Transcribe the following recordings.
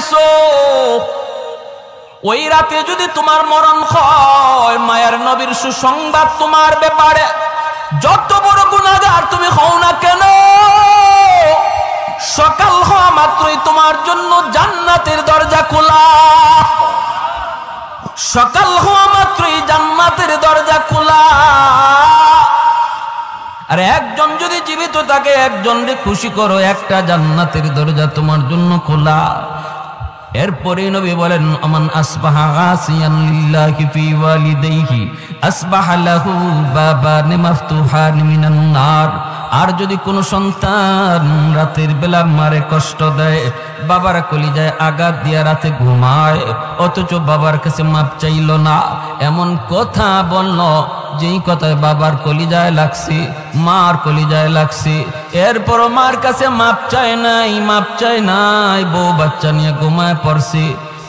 দিছো, ওই রাতে যদি তোমার মরণ হয়, মায়ার নবীর সুসংবাদ তোমার ব্যাপারে, যত বড় গুনাহগার তুমি হও না কেন, সকাল হওয়া মাত্রই তোমার জন্য জান্নাতের দরজা খোলা। সকাল হওয়া মাত্রই জান্নাতের দরজা খোলা। আর একজন যদি জীবিত থাকে, একজনকে খুশি করো, একটা জান্নাতের দরজা তোমার জন্য খোলা। এরপরে নবী বলেন, আমান আসবাহা আসিয়ান লিল্লাহি ফি ওয়ালিদাইহি আসবাহা লাহু বাবান মাফতুহান মিনান নার। আর যদি কোনো সন্তান রাতের বেলা মারে কষ্ট দেয়, বাবার কলিজায় আঘাত দিয়া রাতে ঘুমায়, অথচ বাবার কাছে মাপ চাইল না, এমন কথা বলল যেই কথায় বাবার কলিজায় লাগছে, মার কলিজায় লাগছে, এরপরও মার কাছে মাপ চায় নাই, বউ বাচ্চা নিয়ে ঘুমায় পড়ছে।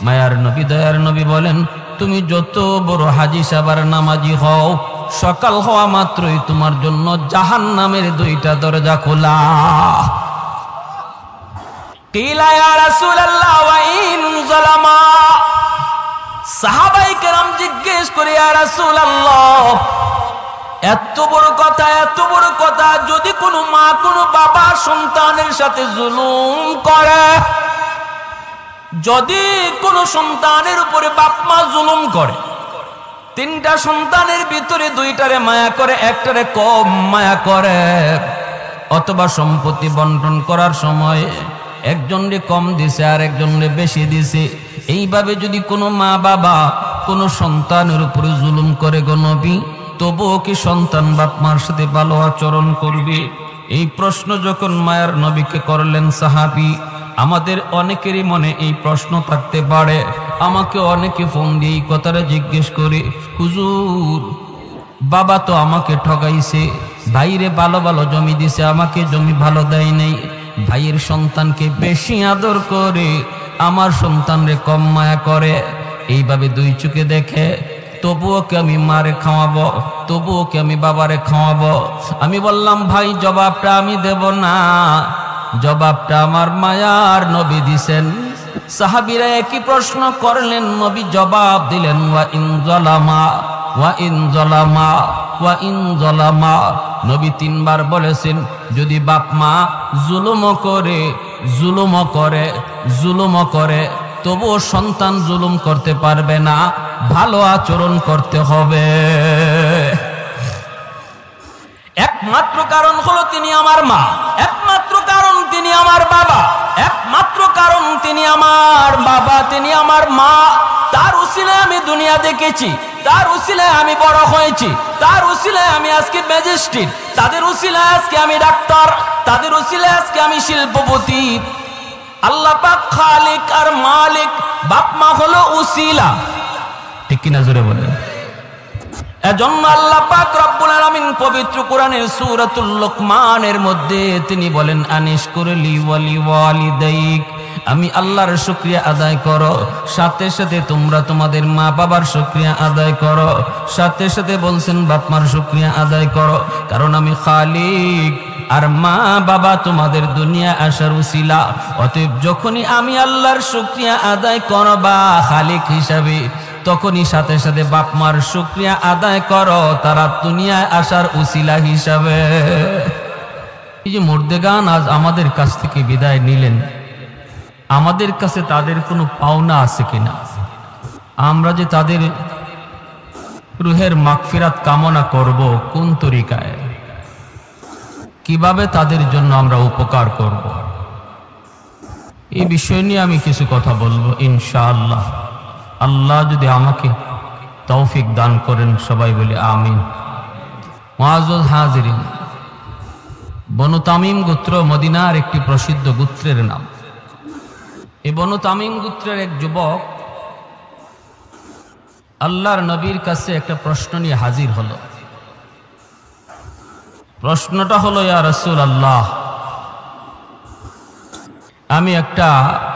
মায়ার নবী, দয়ার নবী বলেন, তুমি যত বড় হাজি সাবার নামাজি হও, সকাল হওয়া মাত্রই তোমার জন্য জাহান্নামের দুইটা দরজা খোলা। কিলা ইয়া রাসূলুল্লাহ ওয়া ইন যালামা। সাহাবায়ে কেরাম জিজ্ঞেস করে, ইয়া রাসূলুল্লাহ, এত বড় কথা, যদি কোনো মা কোনো বাবা সন্তানের সাথে জুলুম করে, যদি কোনো সন্তানের উপরে বাপ মা জুলুম করে, তিনটা সন্তানের ভিতরে দুইটারে মায়া করে, একটারে কম মায়া করে, অথবা সম্পত্তি বন্টন করার সময় একজনরে কম দিছে আর একজনরে বেশি দিছে, এইভাবে যদি কোনো মা বাবা কোনো সন্তানের উপরে জুলুম করে গো নবী, তবুও কি সন্তান বাপ মার সাথে ভালো আচরণ করবে? এই প্রশ্ন যখন মায়ার নবীকে করলেন সাহাবী, আমাদের অনেকেরই মনে এই প্রশ্ন থাকতে পারে। আমাকে অনেকে ফোন দিয়ে এই কথাটা জিজ্ঞেস করে, হুজুর, বাবা তো আমাকে ঠকাইছে, ভাইরে ভালো ভালো জমি দিছে, আমাকে জমি ভালো দেয় নাই, ভাইয়ের সন্তানকে বেশি আদর করে, আমার সন্তানরে কম মায়া করে, এইভাবে দুই চোখে দেখে, তবুও কি আমি মারে খাওয়াবো, তবুও কি আমি বাবারে খাওয়াবো? আমি বললাম, ভাই জবাবটা আমি দেব না, জবাবটা আমার মায়ার নবী দিছেন। সাহাবীরা একই প্রশ্ন করলেন, নবী জবাব দিলেন, ওয়া ইন যালামা ওয়া ইন যালামা ওয়া ইন যালামা। নবী তিনবার বলেছেন, যদি বাপ মা জুলুম করে, তবুও সন্তান জুলুম করতে পারবে না, ভালো আচরণ করতে হবে। একমাত্র কারণ হলো তিনি আমার মা, একমাত্র কারণ তিনি আমার বাবা, একমাত্র কারণ তিনি আমার বাবা, তিনি আমার মা। তার উসিলায় আমি দুনিয়া দেখেছি, তার উসিলায় আমি বড় হয়েছি, তার উসিলায় আমি আজকে ম্যাজিস্ট্রেট, তাদের উসিলায় আজকে আমি ডাক্তার, তাদের উসিলায় আজকে আমি শিল্পপতি। আল্লাহ পাক খালিক আর মালিক, বাপ মা হলো উসিলা, ঠিক কিনা জোরে বলেন? এজন্য আল্লাহ পাক রব্বুল আলামিন পবিত্র কোরআনের সূরাতুল লুকমানের মধ্যে তিনি বলেন, আনিশকুরলি ওয়ালি ওয়ালিদাইক, আমি আল্লাহর শুকরিয়া আদায় করো, সাথে সাথে তোমরা তোমাদের মা বাবার শুকরিয়া আদায় করো, সাথে সাথে বলছেন বাপ মার শুকরিয়া আদায় করো, কারণ আমি খালিক আর মা বাবা তোমাদের দুনিয়া আসার উসিলা। অতএব যখনই আমি আল্লাহর শুকরিয়া আদায় করবা খালিক হিসাবে, তখনই সাথে সাথে বাপ মার শুকরিয়া আদায় করো তারা দুনিয়ায় আসার উসিলা হিসাবে। এই যে মুর্দেগান আজ আমাদের কাছ থেকে বিদায় নিলেন, আমাদের কাছে তাদের কোনো পাওনা আছে কিনা? আমরা যে তাদের রুহের মাগফিরাত কামনা করব, কোন তরিকায়, কিভাবে তাদের জন্য আমরা উপকার করব, এই বিষয় নিয়ে আমি কিছু কথা বলবো ইনশাআল্লাহ। আল্লাহ যদি আমাকে তৌফিক দান করেন, সবাই বলি আমিন। মুআজ্জাজ হাজিরিন, বনু তামিম গোত্র মদিনার একটি প্রসিদ্ধ গোত্রের নাম। এই বনু তামিম গোত্রের এক যুবক আল্লাহর নবীর কাছে একটা প্রশ্ন নিয়ে হাজির হলো। প্রশ্নটা হলো, ইয়া রাসূলুল্লাহ, আমি একটা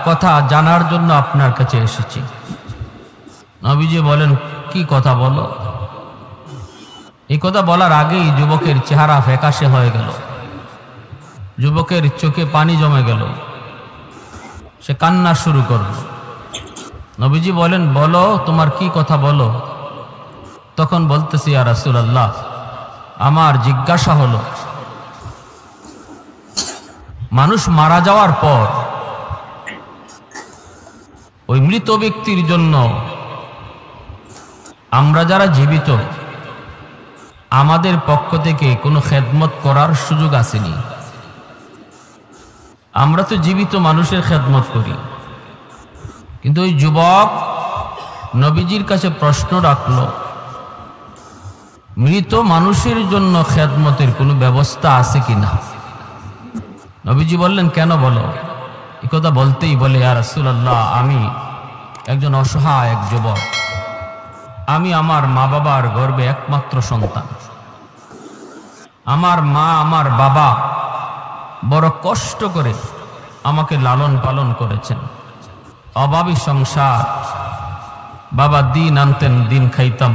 কথা জানার জন্য আপনার কাছে এসেছি। নবীজি বলেন, কি কথা বলো? এই কথা বলার আগেই যুবকের চেহারা ফ্যাকাশে হয়ে গেল, যুবকের চোখে পানি জমে গেল, সে কান্না শুরু করল। নবীজি বলেন, বলো তোমার কি কথা বলো। তখন বলতেছি, ইয়া রাসূলুল্লাহ, আমার জিজ্ঞাসা হলো, মানুষ মারা যাওয়ার পর ওই মৃত ব্যক্তির জন্য আমরা যারা জীবিত, আমাদের পক্ষ থেকে কোনো খেদমত করার সুযোগ আসেনি। আমরা তো জীবিত মানুষের খেদমত করি, কিন্তু ওই যুবক নবীজির কাছে প্রশ্ন রাখলো, মৃত মানুষের জন্য খেদমতের কোনো ব্যবস্থা আছে কিনা। নবীজি বললেন, কেন বলো। এই কথা বলতেই বলে, ইয়া রাসূলুল্লাহ, আমি একজন অসহায় এক যুবক, আমি আমার মা বাবার গর্ভে একমাত্র সন্তান। আমার মা আমার বাবা বড় কষ্ট করে আমাকে লালন পালন করেছেন। অভাবী সংসার, বাবা দিন আনতেন, দিন খাইতাম।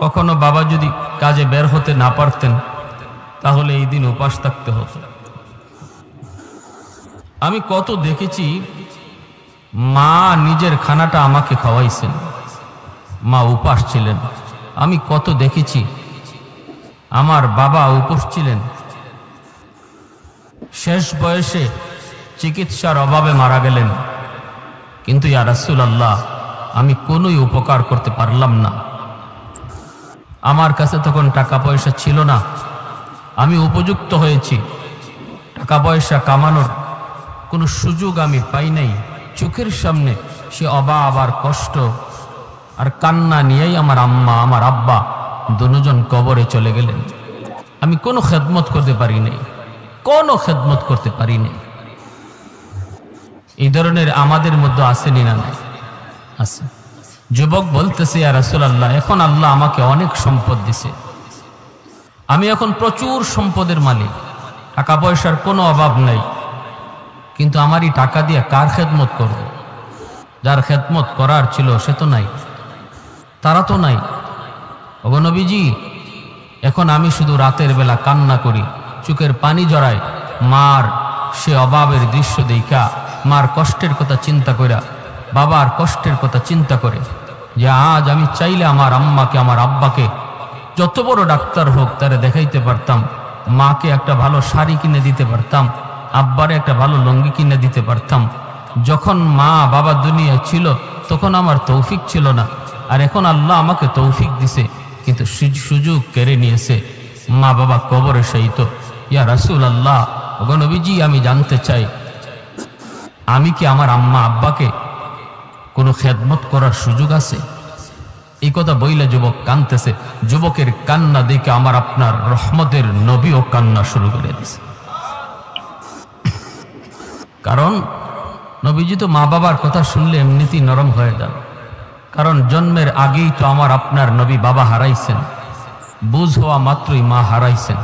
কখনো বাবা যদি কাজে বের হতে না পারতেন, তাহলে এই দিন উপাস থাকতে হতো। আমি কত দেখেছি, মা নিজের খানাটা আমাকে খাওয়াইছেন, মা উপাস ছিলেন। আমি কত দেখেছি আমার বাবা উপোস ছিলেন, শেষ বয়সে চিকিৎসার অভাবে মারা গেলেন। কিন্তু ইয়া রাসূলুল্লাহ, আমি কোনোই উপকার করতে পারলাম না। আমার কাছে তখন টাকা পয়সা ছিল না। আমি উপযুক্ত হয়েছি, টাকা পয়সা কামানোর কোনো সুযোগ আমি পাই নাই। চোখের সামনে সে অভাব আর কষ্ট আর কান্না নিয়েই আমার আম্মা আমার আব্বা দুজন কবরে চলে গেলেন। আমি কোনো খেদমত করতে পারি নাই, কোনো খেদমত করতে পারি নাই। এই ধরনের আমাদের মধ্যে আসেনি না? নাই, আছে। যুবক বলতেছে, ইয়া রাসূলুল্লাহ, এখন আল্লাহ আমাকে অনেক সম্পদ দিছে, আমি এখন প্রচুর সম্পদের মালিক, টাকা পয়সার কোনো অভাব নাই, কিন্তু আমার এই টাকা দিয়ে কার খেদমত করব? যার খেদমত করার ছিল সে তো নাই, তারা তো নাই। ওগো নবীজি, এখন আমি শুধু রাতের বেলা কান্না করি, চোখের পানি জড়াই, মার সে অভাবের দৃশ্য দেখা, মার কষ্টের কথা চিন্তা কইরা, বাবার কষ্টের কথা চিন্তা করে, যে আজ আমি চাইলে আমার আম্মাকে আমার আব্বাকে যত বড় ডাক্তার হোক তারে দেখাইতে পারতাম, মাকে একটা ভালো শাড়ি কিনে দিতে পারতাম, আব্বারে একটা ভালো লুঙ্গি কিনে দিতে পারতাম। যখন মা বাবা দুনিয়া ছিল তখন আমার তৌফিক ছিল না, আর এখন আল্লাহ আমাকে তৌফিক দিছে, কিন্তু সুযোগ কেড়ে নিয়েছে। মা বাবা কবরে শায়িত। ইয়া রাসূলুল্লাহ, ওগো নবীজি, আমি জানতে চাই, আমি কি আমার আম্মা আব্বাকে কোনো খেদমত করার সুযোগ আছে? এই কথা বইলে যুবক কাঁদতেছে। যুবকের কান্না দেখে আমার আপনার রহমতের নবীও কান্না শুরু করে দিয়েছে। কারণ নবীজি তো মা বাবার কথা শুনলে এমনিতেই নরম হয়ে যান। কারণ জন্মের আগেই তো আমার আপনার নবী বাবা হারাইছেন, বুঝ হওয়া মাত্রই মা হারাইছেন।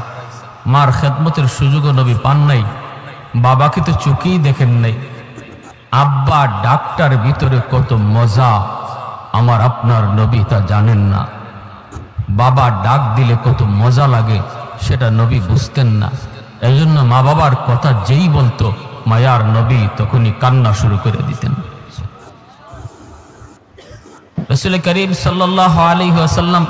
মার খেদমতের সুযোগও নবী পান নাই, বাবাকে তো চোখেই দেখেন নাই। আব্বা ডাক্তার ভিতরে কত মজা আমার আপনার নবী তা জানেন না। বাবা ডাক দিলে কত মজা লাগে সেটা নবী বুঝতেন না। এই জন্য মা বাবার কথা যেই বলতো মায়ার নবী তখনই কান্না শুরু করে দিতেন। রাসূল করিম সাল্লাল্লাহু আলাইহি ওয়াসাল্লাম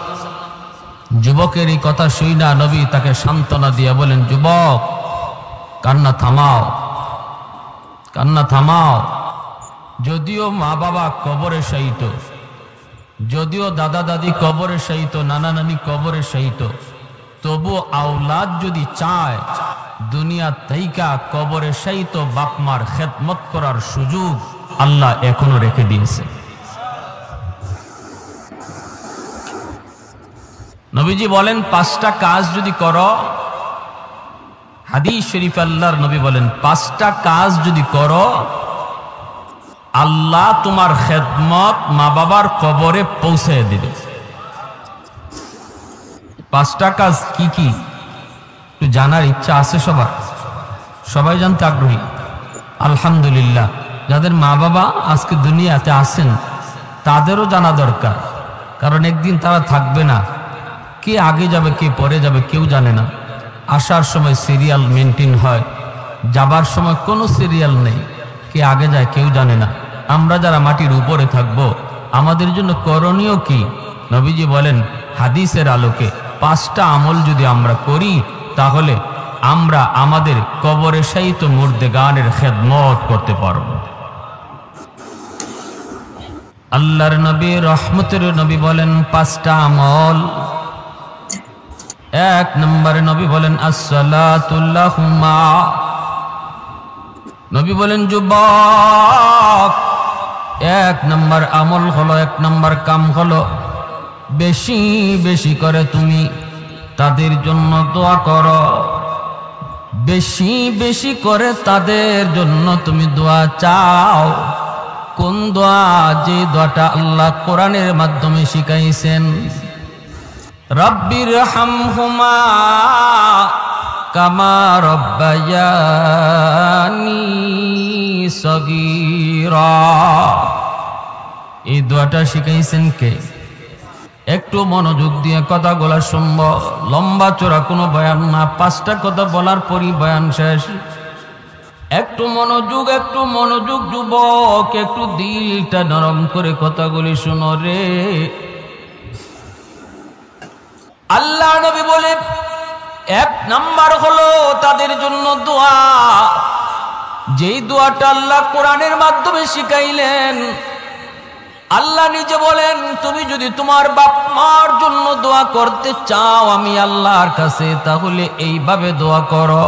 যুবকের এই কথা শুইনা নবী তাকে সান্ত্বনা দিয়ে বলেন, যুবক, কান্না থামাও, কান্না থামাও। যদিও মা বাবা কবরে শায়িত, যদিও দাদা দাদি কবরে শায়িত, নানা নানি কবরে শায়িত, তবু আওলাদ যদি চায় দুনিয়া তাইকা কবরে শায়িত বাপ মার খেদমত করার সুযোগ আল্লাহ এখনো রেখে দিয়েছে। নবীজি বলেন, 5টা কাজ যদি করো, হাদিস শরীফ আল্লাহর নবী বলেন, 5টা কাজ যদি করো আল্লাহ তোমার খেদমত মা বাবার কবরে পৌঁছে দিবে। 5টা কাজ কি কি একটু জানার ইচ্ছা আছে সবার? সবাই জানতে আগ্রহী? আলহামদুলিল্লাহ। যাদের মা বাবা আজকে দুনিয়াতে আছেন তাদেরও জানা দরকার, কারণ একদিন তারা থাকবে না। কে আগে যাবে কে পরে যাবে কেউ জানে না। আসার সময় সিরিয়াল মেনটেন হয়, যাবার সময় কোনো সিরিয়াল নেই। কে আগে যায় কেউ জানে না। আমরা যারা মাটির উপরে থাকব আমাদের জন্য করণীয় কি? নবীজি বলেন হাদিসের আলোকে 5টা আমল যদি আমরা করি তাহলে আমরা আমাদের কবরে শায়িত মুর্দেগানের খেদমত করতে পারব। আল্লাহর নবী রহমতের নবী বলেন 5টা আমল। 1 নম্বরে নবী বলেন আসসালাতুল্লাহুমা। নবী বলেন যুবক 1 নম্বর আমল হলো, 1 নম্বর কাম হলো বেশি বেশি করে তুমি তাদের জন্য দোয়া করো। বেশি বেশি করে তাদের জন্য তুমি দোয়া চাও। কোন দোয়া? যে দোয়াটা আল্লাহ কোরআনের মাধ্যমে শিখাইছেন, রব্বির হামহুমা কামা রব্বায়ানি সগীরা। এই দোয়াটা শিখাইছেন কে? একটু মনোযোগ দিয়ে কথাগুলো শুনব। লম্বা চড়া কোনো বয়ান না, 5টা কথা বলার পরই বয়ান শেষ। একটু মনোযোগ যুবক, একটু দিলটা নরম করে কথাগুলি শুনো রে। আল্লাহ নবী বলে 1 নাম্বার হলো তাদের জন্য দোয়া। যেই দোয়াটা আল্লাহ কোরআনের মাধ্যমে শিখাইলেন। আল্লাহ নিজে বলেন তুমি যদি তোমার বাপ মার জন্য দোয়া করতে চাও আমি আল্লাহর কাছে, তাহলে এইভাবে দোয়া করো।